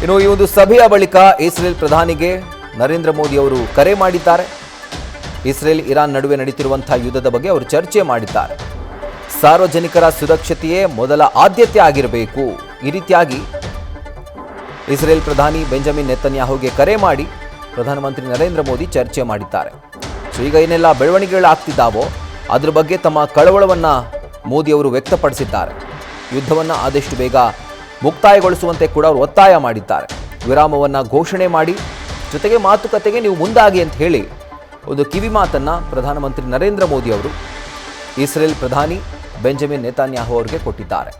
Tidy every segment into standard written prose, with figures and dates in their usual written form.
ಇನ್ನು ಈ ಒಂದು ಸಭೆಯ ಬಳಿಕ ಇಸ್ರೇಲ್ ಪ್ರಧಾನಿಗೆ ನರೇಂದ್ರ ಮೋದಿ ಅವರು ಕರೆ ಮಾಡಿದ್ದಾರೆ. ಇಸ್ರೇಲ್ ಇರಾನ್ ನಡುವೆ ನಡೀತಿರುವಂತಹ ಯುದ್ಧದ ಬಗ್ಗೆ ಅವರು ಚರ್ಚೆ ಮಾಡಿದ್ದಾರೆ. ಸಾರ್ವಜನಿಕರ ಸುರಕ್ಷತೆಯೇ ಮೊದಲ ಆದ್ಯತೆ ಆಗಿರಬೇಕು. ಈ ರೀತಿಯಾಗಿ ಇಸ್ರೇಲ್ ಪ್ರಧಾನಿ ಬೆಂಜಮಿನ್ ನೆತನ್ಯಾಹುಗೆ ಕರೆ ಮಾಡಿ ಪ್ರಧಾನಮಂತ್ರಿ ನರೇಂದ್ರ ಮೋದಿ ಚರ್ಚೆ ಮಾಡಿದ್ದಾರೆ. ಸೊ ಈಗ ಏನೆಲ್ಲ ಬೆಳವಣಿಗೆಗಳಾಗ್ತಿದ್ದಾವೋ ಅದ್ರ ಬಗ್ಗೆ ತಮ್ಮ ಕಳವಳವನ್ನು ಮೋದಿ ಅವರು ವ್ಯಕ್ತಪಡಿಸಿದ್ದಾರೆ. ಯುದ್ಧವನ್ನು ಆದಷ್ಟು ಬೇಗ ಮುಕ್ತಾಯಗೊಳಿಸುವಂತೆ ಕೂಡ ಅವರು ಒತ್ತಾಯ ಮಾಡಿದ್ದಾರೆ. ವಿರಾಮವನ್ನು ಘೋಷಣೆ ಮಾಡಿ ಜೊತೆಗೆ ಮಾತುಕತೆಗೆ ನೀವು ಮುಂದಾಗಿ ಅಂತ ಹೇಳಿ ಒಂದು ಕಿವಿ ಮಾತನ್ನು ಪ್ರಧಾನಮಂತ್ರಿ ನರೇಂದ್ರ ಮೋದಿ ಅವರು ಇಸ್ರೇಲ್ ಪ್ರಧಾನಿ ಬೆಂಜಮಿನ್ ನೆತನ್ಯಾಹು ಅವರಿಗೆ ಕೊಟ್ಟಿದ್ದಾರೆ.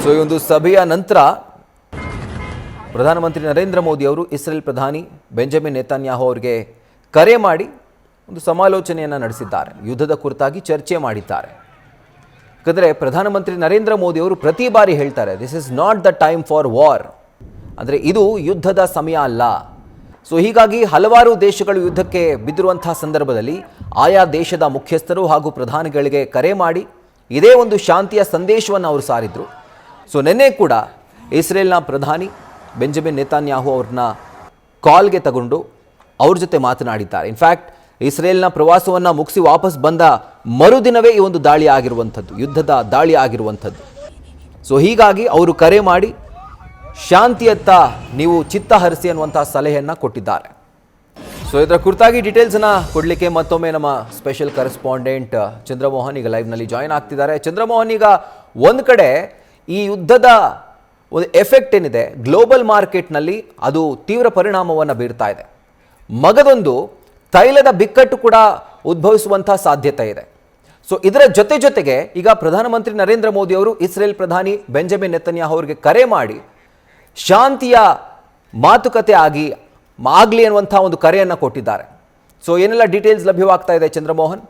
ಸೊ ಈ ಒಂದು ಸಭೆಯ ನಂತರ ಪ್ರಧಾನಮಂತ್ರಿ ನರೇಂದ್ರ ಮೋದಿ ಅವರು ಇಸ್ರೇಲ್ ಪ್ರಧಾನಿ ಬೆಂಜಮಿನ್ ನೆತನ್ಯಾಹು ಅವರಿಗೆ ಕರೆ ಮಾಡಿ ಒಂದು ಸಮಾಲೋಚನೆಯನ್ನು ನಡೆಸಿದ್ದಾರೆ. ಯುದ್ಧದ ಕುರಿತಾಗಿ ಚರ್ಚೆ ಮಾಡಿದ್ದಾರೆ. ಯಾಕಂದರೆ ಪ್ರಧಾನಮಂತ್ರಿ ನರೇಂದ್ರ ಮೋದಿ ಅವರು ಪ್ರತಿ ಬಾರಿ ಹೇಳ್ತಾರೆ, this is not the time for war, ಅಂದರೆ ಇದು ಯುದ್ಧದ ಸಮಯ ಅಲ್ಲ. ಸೊ ಹೀಗಾಗಿ ಹಲವಾರು ದೇಶಗಳು ಯುದ್ಧಕ್ಕೆ ಬಿದ್ದಿರುವಂತಹ ಸಂದರ್ಭದಲ್ಲಿ ಆಯಾ ದೇಶದ ಮುಖ್ಯಸ್ಥರು ಹಾಗೂ ಪ್ರಧಾನಿಗಳಿಗೆ ಕರೆ ಮಾಡಿ ಇದೇ ಒಂದು ಶಾಂತಿಯ ಸಂದೇಶವನ್ನು ಅವರು ಸಾರಿದರು. ಸೊ ನಿನ್ನೆ ಕೂಡ ಇಸ್ರೇಲ್ನ ಪ್ರಧಾನಿ ಬೆಂಜಮಿನ್ ನೆತನ್ಯಾಹು ಅವ್ರನ್ನ ಕಾಲ್ಗೆ ತಗೊಂಡು ಅವ್ರ ಜೊತೆ ಮಾತನಾಡಿದ್ದಾರೆ. ಇನ್ಫ್ಯಾಕ್ಟ್ ಇಸ್ರೇಲ್ನ ಪ್ರವಾಸವನ್ನು ಮುಗಿಸಿ ವಾಪಸ್ ಬಂದ ಮರುದಿನವೇ ಈ ಒಂದು ದಾಳಿ ಆಗಿರುವಂಥದ್ದು, ಯುದ್ಧದ ದಾಳಿ ಆಗಿರುವಂಥದ್ದು. ಸೊ ಹೀಗಾಗಿ ಅವರು ಕರೆ ಮಾಡಿ ಶಾಂತಿಯತ್ತ ನೀವು ಚಿತ್ತ ಹರಿಸಿ ಅನ್ನುವಂಥ ಸಲಹೆಯನ್ನು ಕೊಟ್ಟಿದ್ದಾರೆ. ಸೊ ಇದರ ಕುರಿತಾಗಿ ಡೀಟೇಲ್ಸನ್ನು ಕೊಡಲಿಕ್ಕೆ ಮತ್ತೊಮ್ಮೆ ನಮ್ಮ ಸ್ಪೆಷಲ್ ಕರೆಸ್ಪಾಂಡೆಂಟ್ ಚಂದ್ರಮೋಹನ್ ಈಗ ಲೈವ್ನಲ್ಲಿ ಜಾಯಿನ್ ಆಗ್ತಿದ್ದಾರೆ. ಚಂದ್ರಮೋಹನ್, ಈಗ ಒಂದು ಕಡೆ ಈ ಯುದ್ಧದ ಒಂದು ಎಫೆಕ್ಟ್ ಏನಿದೆ ಗ್ಲೋಬಲ್ ಮಾರ್ಕೆಟ್ನಲ್ಲಿ ಅದು ತೀವ್ರ ಪರಿಣಾಮವನ್ನು ಬೀರ್ತಾ ಇದೆ. ಮಗದೊಂದು ತೈಲದ ಬಿಕ್ಕಟ್ಟು ಕೂಡ ಉದ್ಭವಿಸುವಂಥ ಸಾಧ್ಯತೆ ಇದೆ. ಸೊ ಇದರ ಜೊತೆಗೆ ಈಗ ಪ್ರಧಾನಮಂತ್ರಿ ನರೇಂದ್ರ ಮೋದಿ ಅವರು ಇಸ್ರೇಲ್ ಪ್ರಧಾನಿ ಬೆಂಜಮಿನ್ ನೆತನ್ಯಾಹು ಅವರಿಗೆ ಕರೆ ಮಾಡಿ ಶಾಂತಿಯ ಮಾತುಕತೆ ಆಗಲಿ ಅನ್ನುವಂಥ ಒಂದು ಕರೆಯನ್ನು ಕೊಟ್ಟಿದ್ದಾರೆ. ಸೊ ಏನೆಲ್ಲ ಡೀಟೇಲ್ಸ್ ಲಭ್ಯವಾಗ್ತಾ ಇದೆ ಚಂದ್ರಮೋಹನ್?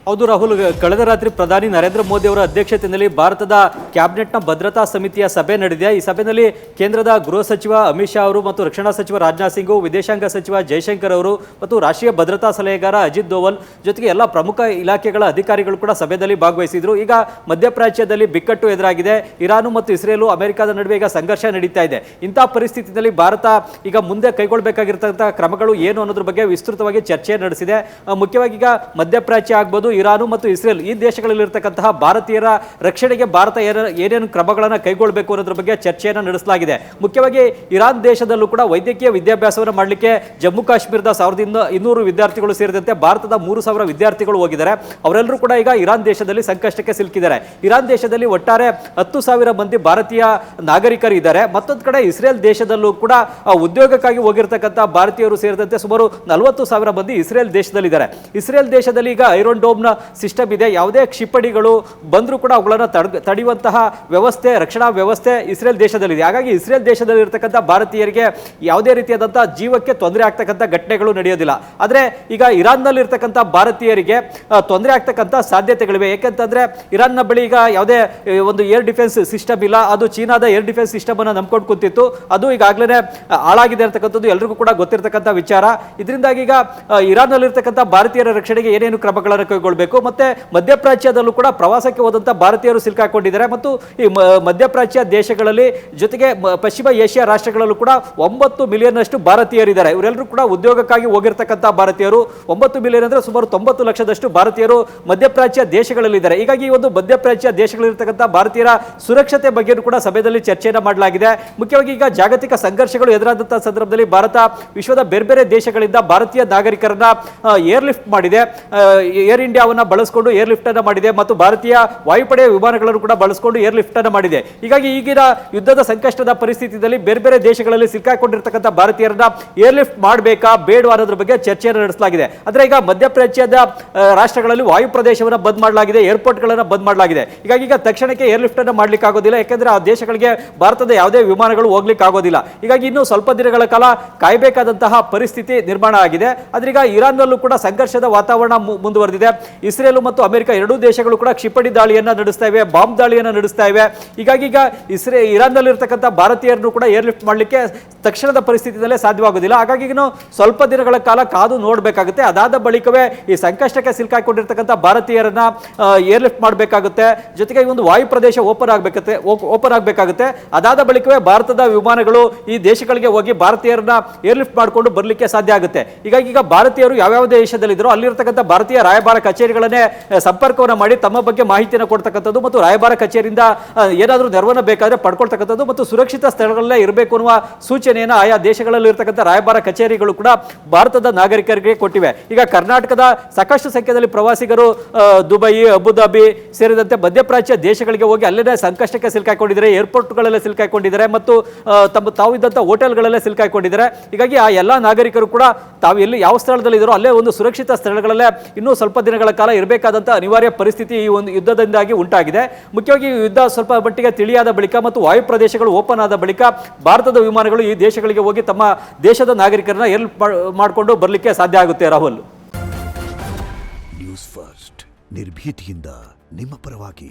ಹೌದು ರಾಹುಲ್, ಕಳೆದ ರಾತ್ರಿ ಪ್ರಧಾನಿ ನರೇಂದ್ರ ಮೋದಿ ಅವರ ಅಧ್ಯಕ್ಷತೆಯಲ್ಲಿ ಭಾರತದ ಕ್ಯಾಬಿನೆಟ್ನ ಭದ್ರತಾ ಸಮಿತಿಯ ಸಭೆ ನಡೆದಿದೆ. ಈ ಸಭೆಯಲ್ಲಿ ಕೇಂದ್ರದ ಗೃಹ ಸಚಿವ ಅಮಿತ್ ಶಾ ಅವರು ಮತ್ತು ರಕ್ಷಣಾ ಸಚಿವ ರಾಜನಾಥ್ ಸಿಂಗ್, ವಿದೇಶಾಂಗ ಸಚಿವ ಜೈಶಂಕರ್ ಅವರು ಮತ್ತು ರಾಷ್ಟ್ರೀಯ ಭದ್ರತಾ ಸಲಹೆಗಾರ ಅಜಿತ್ ದೋವಲ್ ಜೊತೆಗೆ ಎಲ್ಲ ಪ್ರಮುಖ ಇಲಾಖೆಗಳ ಅಧಿಕಾರಿಗಳು ಕೂಡ ಸಭೆಯಲ್ಲಿ ಭಾಗವಹಿಸಿದ್ರು. ಈಗ ಮಧ್ಯಪ್ರಾಚ್ಯದಲ್ಲಿ ಬಿಕ್ಕಟ್ಟು ಎದುರಾಗಿದೆ. ಇರಾನು ಮತ್ತು ಇಸ್ರೇಲು ಅಮೆರಿಕದ ನಡುವೆ ಈಗ ಸಂಘರ್ಷ ನಡೀತಾ ಇದೆ. ಇಂಥ ಪರಿಸ್ಥಿತಿಯಲ್ಲಿ ಭಾರತ ಈಗ ಮುಂದೆ ಕೈಗೊಳ್ಳಬೇಕಾಗಿರ್ತಕ್ಕಂಥ ಕ್ರಮಗಳು ಏನು ಅನ್ನೋದ್ರ ಬಗ್ಗೆ ವಿಸ್ತೃತವಾಗಿ ಚರ್ಚೆ ನಡೆಸಿದೆ. ಮುಖ್ಯವಾಗಿ ಈಗ ಮಧ್ಯಪ್ರಾಚ್ಯ ಆಗ್ಬೋದು, ಇರಾನು ಮತ್ತು ಇಸ್ರೇಲ್ ಈ ದೇಶಗಳಲ್ಲಿರ್ತಕ್ಕಂತಹ ಭಾರತೀಯರ ರಕ್ಷಣೆಗೆ ಭಾರತ ಏನೇನು ಕ್ರಮಗಳನ್ನು ಕೈಗೊಳ್ಳಬೇಕು ಅನ್ನೋದ್ರ ಬಗ್ಗೆ ಚರ್ಚೆಯನ್ನು ನಡೆಸಲಾಗಿದೆ. ಮುಖ್ಯವಾಗಿ ಇರಾನ್ ದೇಶದಲ್ಲೂ ಕೂಡ ವೈದ್ಯಕೀಯ ವಿದ್ಯಾಭ್ಯಾಸವನ್ನು ಮಾಡಲಿಕ್ಕೆ ಜಮ್ಮು ಕಾಶ್ಮೀರದ 1200 ವಿದ್ಯಾರ್ಥಿಗಳು ಸೇರಿದಂತೆ ಭಾರತದ 3000 ವಿದ್ಯಾರ್ಥಿಗಳು ಹೋಗಿದ್ದಾರೆ. ಅವರೆಲ್ಲರೂ ಕೂಡ ಈಗ ಇರಾನ್ ದೇಶದಲ್ಲಿ ಸಂಕಷ್ಟಕ್ಕೆ ಸಿಲುಕಿದ್ದಾರೆ. ಇರಾನ್ ದೇಶದಲ್ಲಿ ಒಟ್ಟಾರೆ 10,000 ಮಂದಿ ಭಾರತೀಯ ನಾಗರಿಕರು ಇದ್ದಾರೆ. ಮತ್ತೊಂದು ಕಡೆ ಇಸ್ರೇಲ್ ದೇಶದಲ್ಲೂ ಕೂಡ ಉದ್ಯೋಗಕ್ಕಾಗಿ ಹೋಗಿರ್ತಕ್ಕಂಥ ಭಾರತೀಯರು ಸೇರಿದಂತೆ ಸುಮಾರು 40,000 ಮಂದಿ ಇಸ್ರೇಲ್ ದೇಶದಲ್ಲಿದ್ದಾರೆ. ಇಸ್ರೇಲ್ ದೇಶದಲ್ಲಿ ಈಗ ಐರನ್ ಡೋಮ್ ಸಿಸ್ಟಮ್ ಇದೆ. ಯಾವುದೇ ಕ್ಷಿಪಣಿಗಳು ಬಂದರೂ ಕೂಡ ಅವುಗಳನ್ನು ತಡೆಯುವಂತಹ ವ್ಯವಸ್ಥೆ, ರಕ್ಷಣಾ ವ್ಯವಸ್ಥೆ ಇಸ್ರೇಲ್ ದೇಶದಲ್ಲಿದೆ. ಹಾಗಾಗಿ ಇಸ್ರೇಲ್ ದೇಶದಲ್ಲಿ ಇರತಕ್ಕಂಥ ಭಾರತೀಯರಿಗೆ ಯಾವುದೇ ರೀತಿಯಾದಂತಹ ಜೀವಕ್ಕೆ ತೊಂದರೆ ಆಗ್ತಕ್ಕಂಥ ಘಟನೆಗಳು ನಡೆಯೋದಿಲ್ಲ. ಆದರೆ ಈಗ ಇರಾನ್ನಲ್ಲಿ ಇರ್ತಕ್ಕಂಥ ಭಾರತೀಯರಿಗೆ ತೊಂದರೆ ಆಗ್ತಕ್ಕಂಥ ಸಾಧ್ಯತೆಗಳಿವೆ. ಯಾಕೆಂತಂದ್ರೆ ಇರಾನ್ನ ಬಳಿ ಈಗ ಯಾವುದೇ ಒಂದು ಏರ್ ಡಿಫೆನ್ಸ್ ಸಿಸ್ಟಮ್ ಇಲ್ಲ. ಅದು ಚೀನಾದ ಏರ್ ಡಿಫೆನ್ಸ್ ಸಿಸ್ಟಮ್ ಅನ್ನು ನಂಬ್ಕೊಂಡು ಕೂತಿತ್ತು. ಅದು ಈಗಾಗಲೇ ಹಾಳಾಗಿದೆ ಅಂತಕ್ಕಂಥದ್ದು ಎಲ್ರಿಗೂ ಕೂಡ ಗೊತ್ತಿರತಕ್ಕಂಥ ವಿಚಾರ. ಇದರಿಂದಾಗಿ ಈಗ ಇರಾನ್ನಲ್ಲಿರ್ತಕ್ಕಂಥ ಭಾರತೀಯರ ರಕ್ಷಣೆಗೆ ಏನೇನು ಕ್ರಮಗಳನ್ನು ಕೈಗೊಳ್ಳಬೇಕು, ಮತ್ತೆ ಮಧ್ಯಪ್ರಾಚ್ಯದಲ್ಲೂ ಕೂಡ ಪ್ರವಾಸಕ್ಕೆ ಹೋದಂತ ಭಾರತೀಯರು ಸಿಲುಕಾಕೊಂಡಿದ್ದಾರೆ. ಮತ್ತು ಈ ಮಧ್ಯಪ್ರಾಚ್ಯ ದೇಶಗಳಲ್ಲಿ ಜೊತೆಗೆ ಪಶ್ಚಿಮ ಏಷ್ಯಾ ರಾಷ್ಟ್ರಗಳಲ್ಲೂ ಕೂಡ 9 ಮಿಲಿಯನ್ ಅಷ್ಟು ಭಾರತೀಯರಿದ್ದಾರೆ. ಇವರೆಲ್ಲರೂ ಕೂಡ ಉದ್ಯೋಗಕ್ಕಾಗಿ ಹೋಗಿರ್ತಕ್ಕಂಥ ಭಾರತೀಯರು. 9 ಮಿಲಿಯನ್ ಅಂದ್ರೆ ಸುಮಾರು 90 ಲಕ್ಷದಷ್ಟು ಭಾರತೀಯರು ಮಧ್ಯಪ್ರಾಚ್ಯ ದೇಶಗಳಲ್ಲಿದ್ದಾರೆ. ಹೀಗಾಗಿ ಈ ಒಂದು ಮಧ್ಯಪ್ರಾಚ್ಯ ದೇಶಗಳಲ್ಲಿರ್ತಕ್ಕಂಥ ಭಾರತೀಯರ ಸುರಕ್ಷತೆ ಬಗ್ಗೆ ಕೂಡ ಸಭೆಯಲ್ಲಿ ಚರ್ಚೆಯನ್ನು ಮಾಡಲಾಗಿದೆ. ಮುಖ್ಯವಾಗಿ ಈಗ ಜಾಗತಿಕ ಸಂಘರ್ಷಗಳು ಎದುರಾದಂತಹ ಸಂದರ್ಭದಲ್ಲಿ ಭಾರತ ವಿಶ್ವದ ಬೇರೆ ದೇಶಗಳಿಂದ ಭಾರತೀಯ ನಾಗರಿಕರನ್ನ ಏರ್ ಲಿಫ್ಟ್ ಮಾಡಿದೆ. ಏರ್ ಇಂಡಿಯಾವನ್ನು ಬಳಸಿಕೊಂಡು ಏರ್ ಲಿಫ್ಟ್ ಅನ್ನು ಮಾಡಿದೆ ಮತ್ತು ಭಾರತೀಯ ವಾಯುಪಡೆಯ ವಿಮಾನಗಳನ್ನು ಕೂಡ ಬಳಸಿಕೊಂಡು ಏರ್ ಲಿಫ್ಟ್ ಅನ್ನು ಮಾಡಿದೆ. ಹೀಗಾಗಿ ಈಗಿನ ಯುದ್ಧದ ಸಂಕಷ್ಟದ ಪರಿಸ್ಥಿತಿಯಲ್ಲಿ ಬೇರೆ ದೇಶಗಳಲ್ಲಿ ಸಿಕ್ಕಾಕೊಂಡಿರ್ತಕ್ಕಂಥ ಭಾರತೀಯರನ್ನ ಏರ್ ಲಿಫ್ಟ್ ಮಾಡಬೇಕಾ ಬೇಡವಾ ಅನ್ನೋದ್ರ ಬಗ್ಗೆ ಚರ್ಚೆಯನ್ನು ನಡೆಸಲಾಗಿದೆ. ಅಂದ್ರೆ ಈಗ ಮಧ್ಯಪ್ರಾಚ್ಯದ ರಾಷ್ಟ್ರಗಳಲ್ಲಿ ವಾಯು ಪ್ರದೇಶವನ್ನು ಬಂದ್ ಮಾಡಲಾಗಿದೆ, ಏರ್ಪೋರ್ಟ್ಗಳನ್ನು ಬಂದ್ ಮಾಡಲಾಗಿದೆ. ಹೀಗಾಗಿ ಈಗ ತಕ್ಷಣಕ್ಕೆ ಏರ್ ಲಿಫ್ಟ್ ಅನ್ನು ಮಾಡ್ಲಿಕ್ಕೆ ಆಗೋದಿಲ್ಲ. ಯಾಕೆಂದ್ರೆ ಆ ದೇಶಗಳಿಗೆ ಭಾರತದ ಯಾವುದೇ ವಿಮಾನಗಳು ಹೋಗ್ಲಿಕ್ಕೆ ಆಗೋದಿಲ್ಲ. ಹೀಗಾಗಿ ಇನ್ನೂ ಸ್ವಲ್ಪ ದಿನಗಳ ಕಾಲ ಕಾಯಬೇಕಾದಂತಹ ಪರಿಸ್ಥಿತಿ ನಿರ್ಮಾಣ ಆಗಿದೆ. ಆದ್ರೆ ಈಗ ಇರಾನ್ನಲ್ಲೂ ಕೂಡ ಸಂಘರ್ಷದ ವಾತಾವರಣ ಮುಂದುವರೆದಿದೆ. ಇಸ್ರೇಲ್ ಮತ್ತು ಅಮೆರಿಕ ಎರಡೂ ದೇಶಗಳು ಕೂಡ ಕ್ಷಿಪಣಿ ದಾಳಿಯನ್ನು ನಡೆಸ್ತಾ ಇವೆ, ಬಾಂಬ್ ದಾಳಿಯನ್ನು ನಡೆಸ್ತಾ ಇವೆ. ಹೀಗಾಗಿ ಈಗ ಇರಾನ್ನಲ್ಲಿರ್ತಕ್ಕಂಥ ಭಾರತೀಯರನ್ನು ಕೂಡ ಏರ್ಲಿಫ್ಟ್ ಮಾಡಲಿಕ್ಕೆ ತಕ್ಷಣದ ಪರಿಸ್ಥಿತಿಯಲ್ಲೇ ಸಾಧ್ಯವಾಗುವುದಿಲ್ಲ. ಹಾಗಾಗಿ ಇನ್ನು ಸ್ವಲ್ಪ ದಿನಗಳ ಕಾಲ ಕಾದು ನೋಡಬೇಕಾಗುತ್ತೆ. ಅದಾದ ಬಳಿಕವೇ ಈ ಸಂಕಷ್ಟಕ್ಕೆ ಸಿಲುಕಾಕೊಂಡಿರ್ತಕ್ಕಂಥ ಭಾರತೀಯರನ್ನ ಏರ್ಲಿಫ್ಟ್ ಮಾಡಬೇಕಾಗುತ್ತೆ. ಜೊತೆಗೆ ಈ ಒಂದು ವಾಯು ಪ್ರದೇಶ ಓಪನ್ ಆಗಬೇಕಾಗುತ್ತೆ. ಅದಾದ ಬಳಿಕವೇ ಭಾರತದ ವಿಮಾನಗಳು ಈ ದೇಶಗಳಿಗೆ ಹೋಗಿ ಭಾರತೀಯರನ್ನ ಏರ್ಲಿಫ್ಟ್ ಮಾಡಿಕೊಂಡು ಬರಲಿಕ್ಕೆ ಸಾಧ್ಯ ಆಗುತ್ತೆ. ಹೀಗಾಗಿ ಈಗ ಭಾರತೀಯರು ಯಾವ್ಯಾವ ದೇಶದಲ್ಲಿದ್ದರೂ ಅಲ್ಲಿರ್ತಕ್ಕಂಥ ಭಾರತೀಯ ರಾಯಭಾರ ಕಚೇರಿಗಳನ್ನೇ ಸಂಪರ್ಕವನ್ನು ಮಾಡಿ ತಮ್ಮ ಬಗ್ಗೆ ಮಾಹಿತಿಯನ್ನು ಕೊಡ್ತಕ್ಕಂಥದ್ದು ಮತ್ತು ರಾಯಭಾರ ಕಚೇರಿಯಿಂದ ಏನಾದರೂ ನೆರವನ್ನು ಬೇಕಾದರೆ ಪಡ್ಕೊಳ್ತಕ್ಕಂಥದ್ದು ಮತ್ತು ಸುರಕ್ಷಿತ ಸ್ಥಳಗಳಲ್ಲೇ ಇರಬೇಕು ಅನ್ನುವ ಸೂಚನೆಯನ್ನು ಆಯಾ ದೇಶಗಳಲ್ಲಿ ಇರತಕ್ಕಂಥ ರಾಯಭಾರ ಕಚೇರಿಗಳು ಕೂಡ ಭಾರತದ ನಾಗರಿಕರಿಗೆ ಕೊಟ್ಟಿವೆ. ಈಗ ಕರ್ನಾಟಕದ ಸಾಕಷ್ಟು ಸಂಖ್ಯೆಯಲ್ಲಿ ಪ್ರವಾಸಿಗರು ದುಬೈ, ಅಬುದಾಬಿ ಸೇರಿದಂತೆ ಮಧ್ಯಪ್ರಾಚ್ಯ ದೇಶಗಳಿಗೆ ಹೋಗಿ ಅಲ್ಲೇ ಸಂಕಷ್ಟಕ್ಕೆ ಸಿಲುಕಾಕೊಂಡಿದ್ದಾರೆ, ಏರ್ಪೋರ್ಟ್ಗಳಲ್ಲೇ ಸಿಲುಕಾಕೊಂಡಿದ್ದಾರೆ ಮತ್ತು ತಾವು ಇದ್ದಂಥ ಹೋಟೆಲ್ಗಳಲ್ಲೇ ಸಿಲುಕಾಕೊಂಡಿದ್ದಾರೆ. ಹೀಗಾಗಿ ಆ ಎಲ್ಲ ನಾಗರಿಕರು ಕೂಡ ತಾವು ಎಲ್ಲಿ ಯಾವ ಸ್ಥಳದಲ್ಲಿ ಇದ್ದಾರೋ ಅಲ್ಲೇ ಒಂದು ಸುರಕ್ಷಿತ ಸ್ಥಳಗಳಲ್ಲೇ ಇನ್ನೂ ಸ್ವಲ್ಪ ದಿನಗಳ ಕಾಲ ಇರಬೇಕಾದಂಥ ಅನಿವಾರ್ಯ ಪರಿಸ್ಥಿತಿ ಈ ಒಂದು ಯುದ್ಧದಿಂದಾಗಿ ಉಂಟಾಗಿದೆ. ಮುಖ್ಯವಾಗಿ ಈ ಯುದ್ಧ ಸ್ವಲ್ಪ ಮಟ್ಟಿಗೆ ತಿಳಿಯಾದ ಬಳಿಕ ಮತ್ತು ವಾಯು ಪ್ರದೇಶಗಳು ಓಪನ್ ಆದ ಬಳಿಕ ಭಾರತದ ವಿಮಾನಗಳು ಈ ದೇಶಗಳಿಗೆ ಹೋಗಿ ತಮ್ಮ ದೇಶದ ನಾಗರಿಕರನ್ನ ಮಾಡಿಕೊಂಡು ಬರಲಿಕ್ಕೆ ಸಾಧ್ಯ ಆಗುತ್ತೆ. ರಾಹುಲ್, ನ್ಯೂಸ್ ಫಸ್ಟ್ ನಿರ್ಭೀತಿಯಿಂದ ನಿಮ್ಮ ಪರವಾಗಿ.